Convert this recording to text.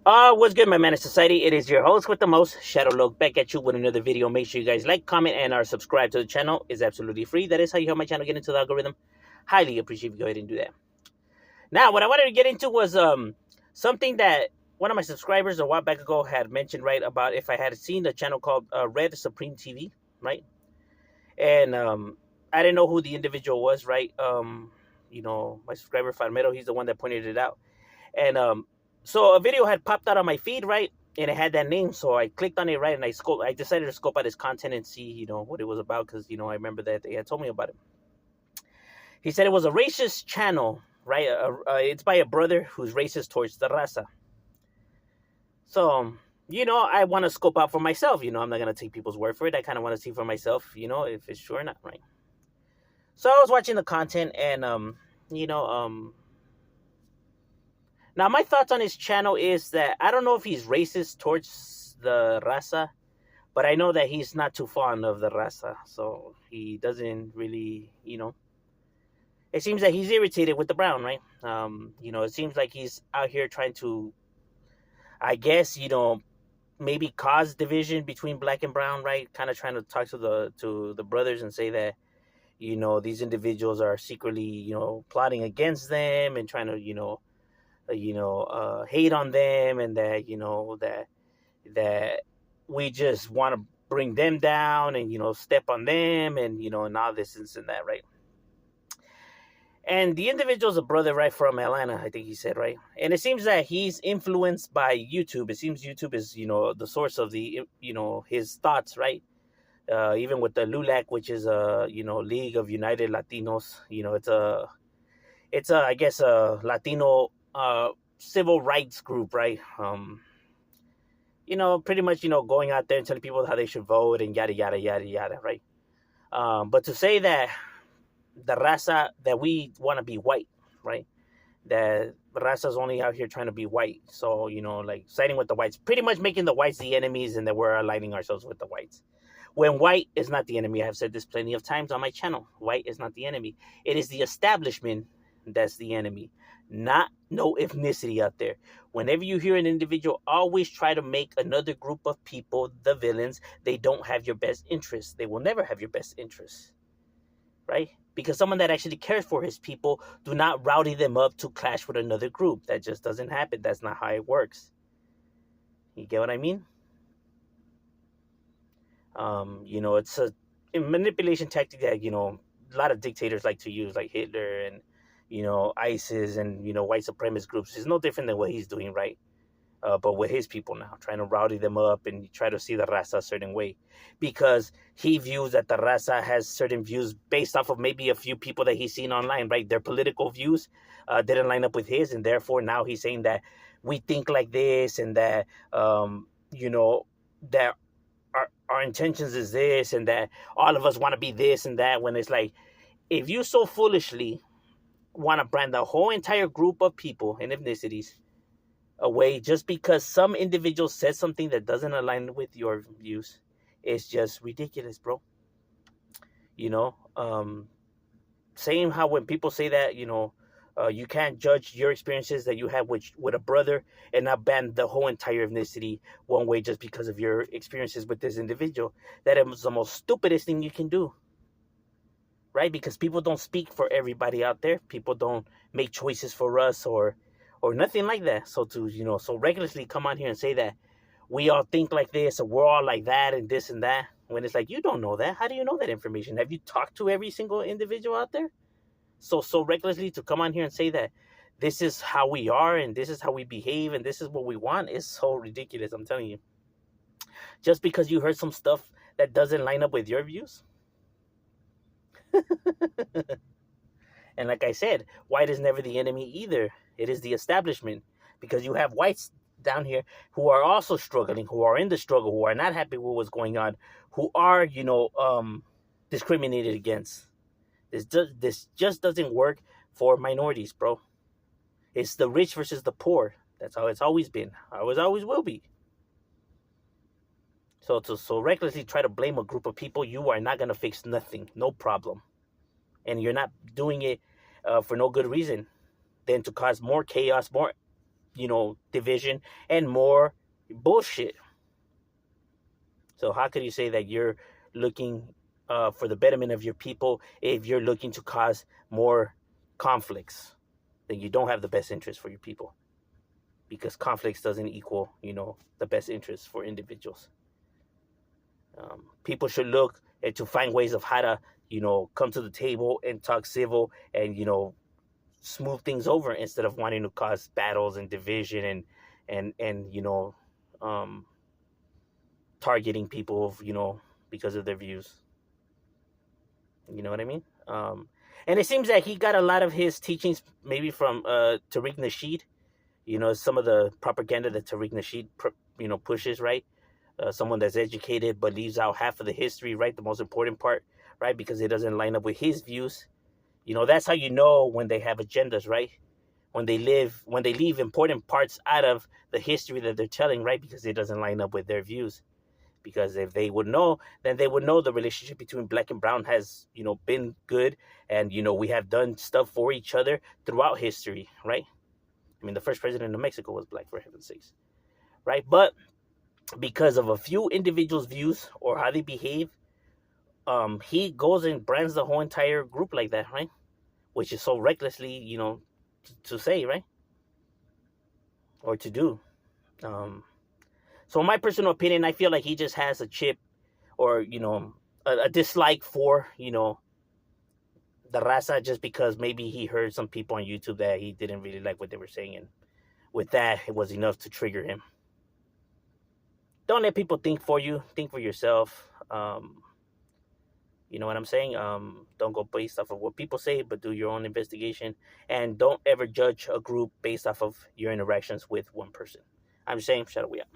What's good, my man of society? It is your host with the most, Shadow Look, back at you with another video. Make sure you guys like, comment, and are subscribed to the channel. It's absolutely free. That is how you help my channel get into the algorithm. Highly appreciate if you go ahead and do that. Now, what I wanted to get into was something that one of my subscribers a while back ago had mentioned, right, about if I had seen a channel called Red Supreme TV, right? And I didn't know who the individual was, right? My subscriber Farmero, he's the one that pointed it out. And so a video had popped out on my feed, right? And it had that name, so I clicked on it, right? And I decided to scope out his content and see, what it was about, because I remember that they had told me about it. He said it was a racist channel, right? It's by a brother who's racist towards the raza. So, I want to scope out for myself. I'm not gonna take people's word for it. I kind of want to see for myself, if it's true or not, right? So I was watching the content, and now, my thoughts on his channel is that I don't know if he's racist towards the raza, but I know that he's not too fond of the raza. So he doesn't really, it seems that he's irritated with the brown, right? It seems like he's out here trying to, I guess, maybe cause division between black and brown, right? Kind of trying to talk to the brothers and say that, these individuals are secretly, plotting against them and trying to, hate on them, and that we just want to bring them down and step on them, and all this and that, right? And the individual's a brother, right, from Atlanta, I think he said, right? And it seems that he's influenced by YouTube. It seems YouTube is the source of the his thoughts, right? Even with the LULAC, which is a League of United Latinos. It's a I guess a Latino civil rights group, right? Pretty much, going out there and telling people how they should vote and yada, yada, yada, yada, right? But to say that the raza, that we want to be white, right? That the raza is only out here trying to be white. So, like siding with the whites, pretty much making the whites the enemies, and that we're aligning ourselves with the whites. When white is not the enemy. I have said this plenty of times on my channel. White is not the enemy. It is the establishment that's the enemy, not no ethnicity out there. Whenever you hear an individual always try to make another group of people the villains, they don't have your best interests. They will never have your best interests, right? Because someone that actually cares for his people do not rowdy them up to clash with another group. That just doesn't happen. That's not how it works. You get what I mean? It's a manipulation tactic that a lot of dictators like to use, like Hitler and ISIS and white supremacist groups. Is no different than what he's doing, right? But with his people now, trying to rowdy them up and try to see the raza a certain way, because he views that the raza has certain views based off of maybe a few people that he's seen online, right? Their political views didn't line up with his, and therefore now he's saying that we think like this, and that that our intentions is this, and that all of us want to be this and that. When it's like, if you so foolishly want to brand the whole entire group of people and ethnicities away just because some individual says something that doesn't align with your views, it's just ridiculous, bro. Saying how when people say that, you can't judge your experiences that you have with a brother and not ban the whole entire ethnicity one way just because of your experiences with this individual. That is the most stupidest thing you can do, right? Because people don't speak for everybody out there. People don't make choices for us or nothing like that. So to so recklessly come on here and say that we all think like this or we're all like that and this and that, when it's like, you don't know that. How do you know that information? Have you talked to every single individual out there? So recklessly to come on here and say that this is how we are and this is how we behave and this is what we want is so ridiculous. I'm telling you. Just because you heard some stuff that doesn't line up with your views. And like I said, white is never the enemy either. It is the establishment, because you have whites down here who are also struggling, who are in the struggle, who are not happy with what's going on, who are discriminated against. This just doesn't work for minorities, bro. It's the rich versus the poor. That's how it's always been. Always will be. So to so recklessly try to blame a group of people, you are not gonna fix nothing, no problem, and you're not doing it for no good reason than to cause more chaos, more division and more bullshit. So how could you say that you're looking for the betterment of your people if you're looking to cause more conflicts? Then you don't have the best interest for your people, because conflicts doesn't equal, the best interest for individuals. People should look and to find ways of how to, come to the table and talk civil and, smooth things over, instead of wanting to cause battles and division and um, targeting people, because of their views. You know what I mean? And it seems that he got a lot of his teachings maybe from Tariq Nasheed. Some of the propaganda that Tariq Nasheed, pushes, right? Someone that's educated but leaves out half of the history, right? The most important part, right? Because it doesn't line up with his views. That's how you know when they have agendas, right? When they leave important parts out of the history that they're telling, right? Because it doesn't line up with their views. Because if they would know, then they would know the relationship between black and brown has, been good, and we have done stuff for each other throughout history, right? I mean, the first president of Mexico was black, for heaven's sakes, right? But because of a few individuals' views or how they behave, he goes and brands the whole entire group like that, right? Which is so recklessly, to say, right? Or to do. So in my personal opinion, I feel like he just has a chip, or a dislike for the raza, just because maybe he heard some people on YouTube that he didn't really like what they were saying, and with that, it was enough to trigger him. Don't let people think for you. Think for yourself. You know what I'm saying? Don't go based off of what people say, but do your own investigation. And don't ever judge a group based off of your interactions with one person. I'm just saying, shut up, we out.